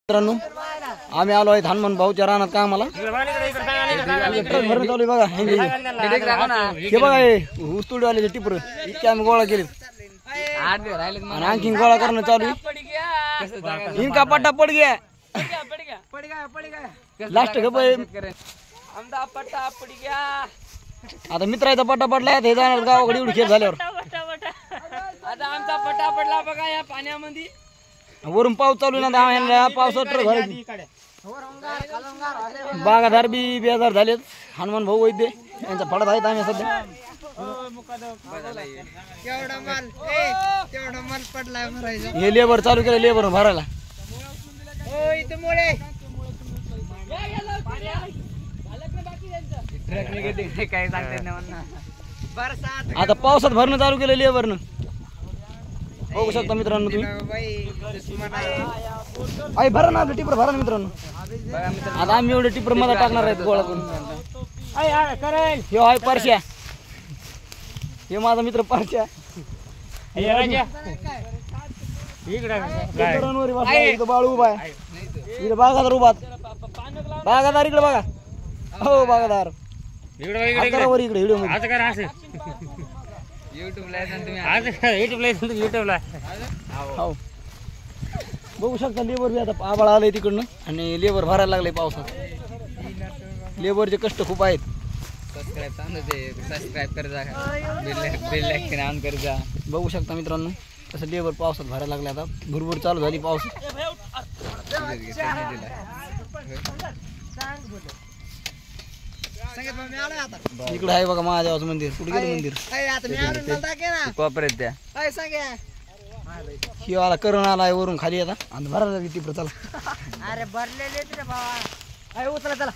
मित्रांनो आम्ही आलो आहे हनुमान भाऊच्या रानात कामाला ट्रक भरणं चालू आहे बघा हे बघा हे ऊसतोडी आले टिपर इतके आम्ही गोळा केले आणि आणखीन गोळा करणं चालू आहे इनका पट्टा पड गया लास्ट पट्टा पड गया आता मित्राचा पट्टा पडला हे जाणार गावाकडे एवढी खेळ झाल्यावर आता आमचा पट्टा पडला बघा या पाण्यामध्ये वरून पाऊस चालू ना पावसात ट्रक भरायची बागादार बी बेजार झालेत हनुमान भाऊ वैद्य यांचा फळत आहेत आम्ही सध्या हे लेबर चालू केलं लेबर भरायला आता पावसात भरणं चालू केलं लेबरनं बघू शकता मित्रांनो तुम्ही आई भरा ना आपलं टिपर भरा ना मित्रांनो आता आम्ही एवढे टिपर मला टाकणार आहेत गोळा करून हे आहे परश्या हे माझा मित्र परश्या बाळू उभा आहे इकडे बागादार उभा बागादार इकडे बघा हो बागादार इकडे व्हिडिओ युट्यूबला हो बघू शकता लेबर बी आता आबाळ आलंय तिकडनं आणि लेबर भरायला लागले पावसात लेबरचे कष्ट खूप आहेत सबस्क्राईब करजा बघू शकता मित्रांनो तसं लेबर पावसात भरायला लागले आता भुरभुर चालू झाली पाऊस इकडे आहे बघा महादेवाचं मंदिर कुठे गेलं मंदिर कोपऱ्यात द्या ही आला करून आलाय वरून खाली आता आणि भरायला टिपर चला अरे भरलेले रे बाबा उचला चला